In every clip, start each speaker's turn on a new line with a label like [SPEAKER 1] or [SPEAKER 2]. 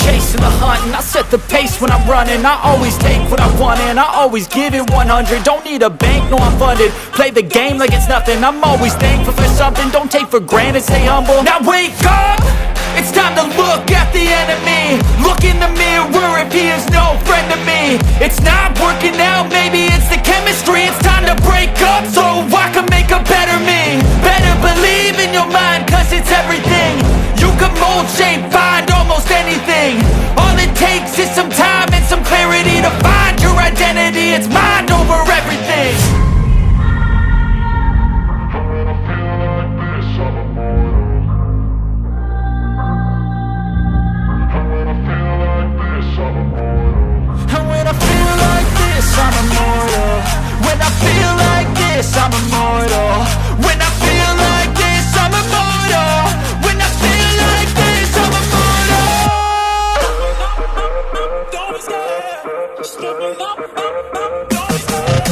[SPEAKER 1] chase and the hunt, and I set the pace when I'm running. I always take what I want and I always give it 100. Don't need a bank, no I'm funded. Play the game like it's nothing. I'm always thankful for something. Don't take for granted, stay humble. Now wake up! It's time to look at the enemy. Look in the mirror if he is no friend to me. It's not working out, maybe it's the chemistry. It's time to break up so I can make a better me. Better believe in your mind, cause it's everything. You can mold, shape, find almost anything. All it takes is some time and some clarity to find your identity. It's mind over everything. I'm immortal. When I feel like this, I'm immortal. When I feel like this, I'm immortal. When I feel like this, I'm immortal. Don't be scared. Just give me up. Don't be scared.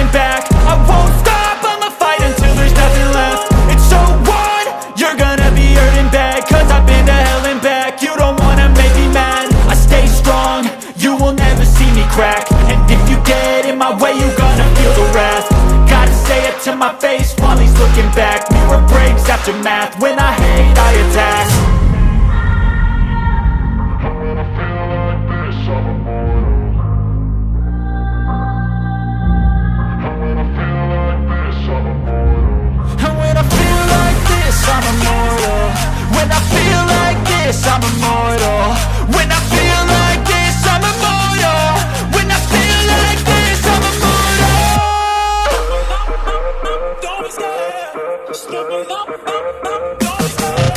[SPEAKER 1] Back. I won't stop, I'ma fight until there's nothing left. It's so on, you're gonna be hurting bad, cause I've been to hell and back. You don't wanna make me mad, I stay strong, you will never see me crack. And if you get in my way, you're gonna feel the wrath. Gotta say it to my face while he's looking back. Mirror breaks after math, when I hate I attack. I'm immortal. When I feel like this, I'm immortal. When I feel like this, I'm immortal. When I feel like this, I'm immortal. Don't be scared. Just give me up. Don't be scared.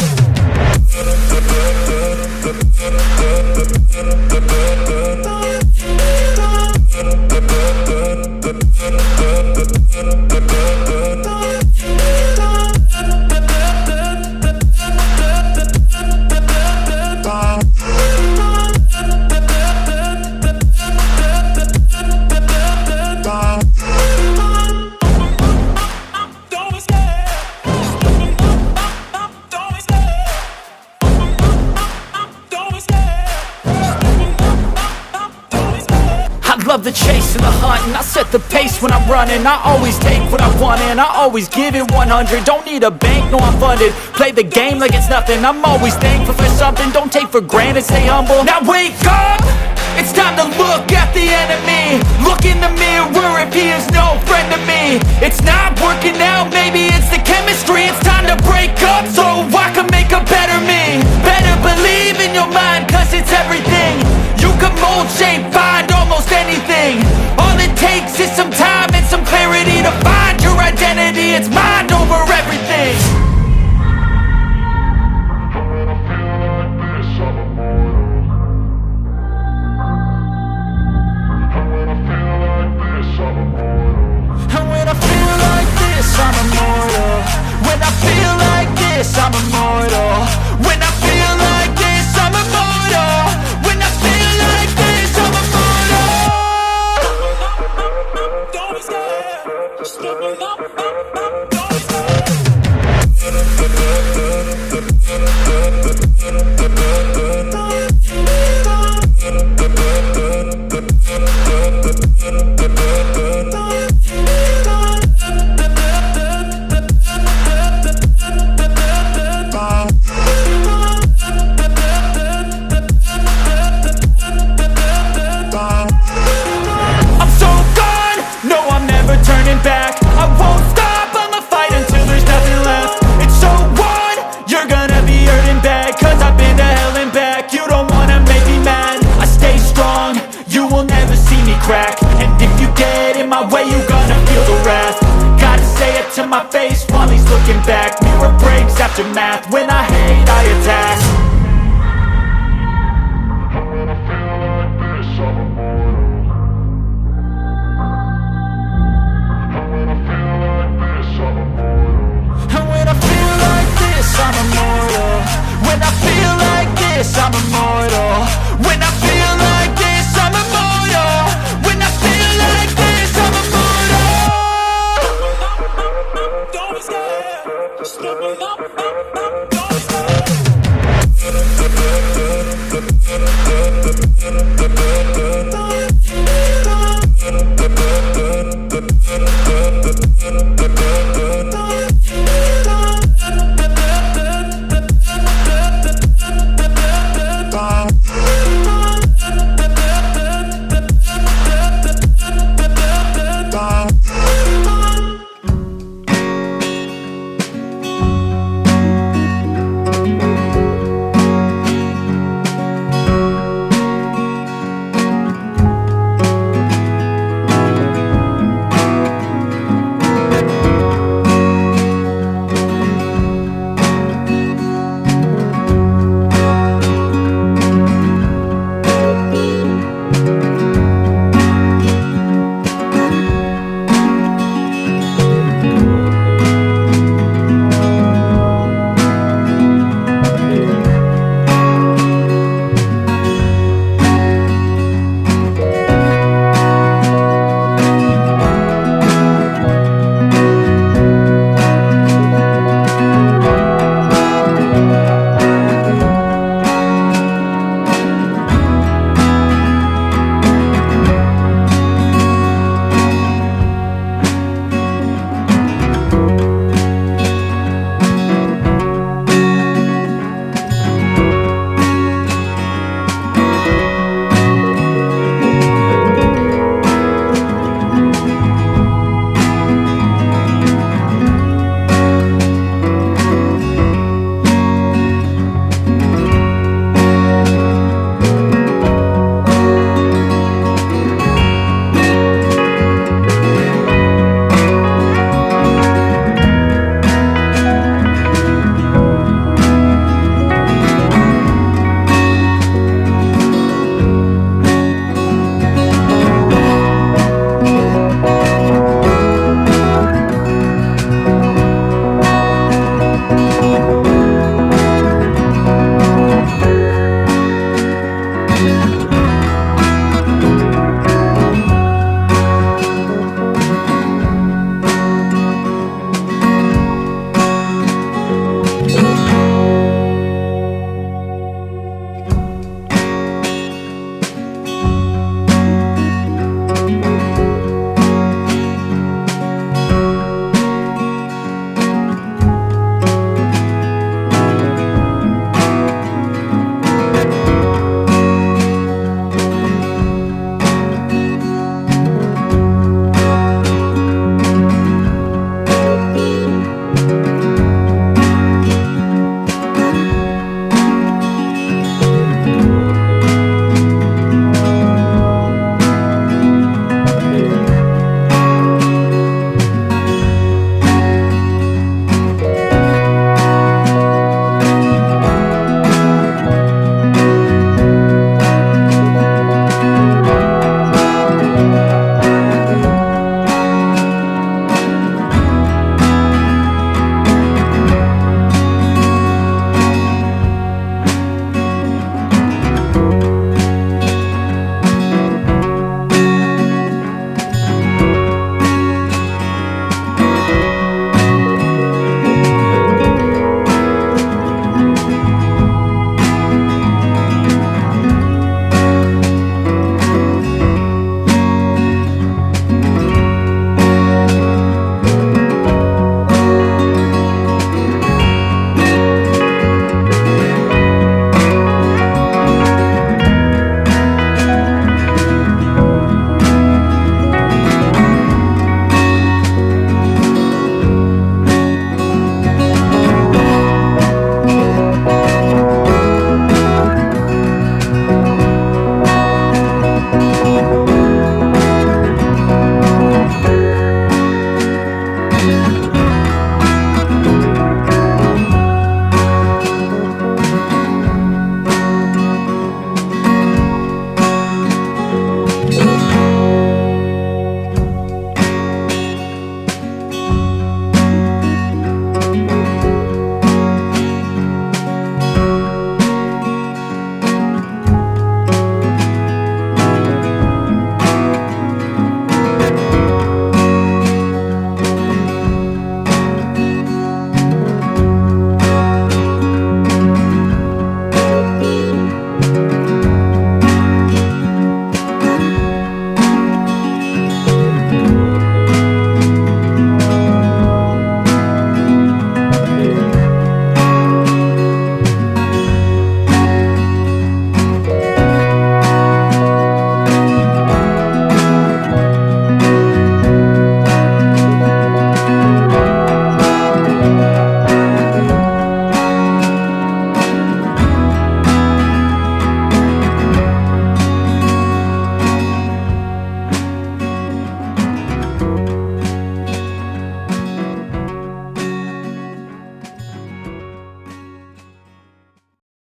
[SPEAKER 1] Love the chase and the hunt, and I set the pace when I'm running. I always take what I want and I always give it 100. Don't need a bank, no I'm funded. Play the game like it's nothing. I'm always thankful for something. Don't take for granted, stay humble. Now wake up! It's time to look at the enemy. Look in the mirror if he is no friend to me. It's not working out, maybe it's the chemistry. It's time to break up so I can make a better me. Better believe in your mind, cause it's everything. You can mold, shape, find almost anything. All it takes is some time and some clarity to find your identity. It's mind over everything. And when I feel like this, I'm immortal. When I feel like this, I'm immortal. When I feel like this, I'm immortal. When I feel like this, I'm immortal. Don't be scared. Just give me up. Don't be scared. my face while he's looking back. Mirror breaks after math.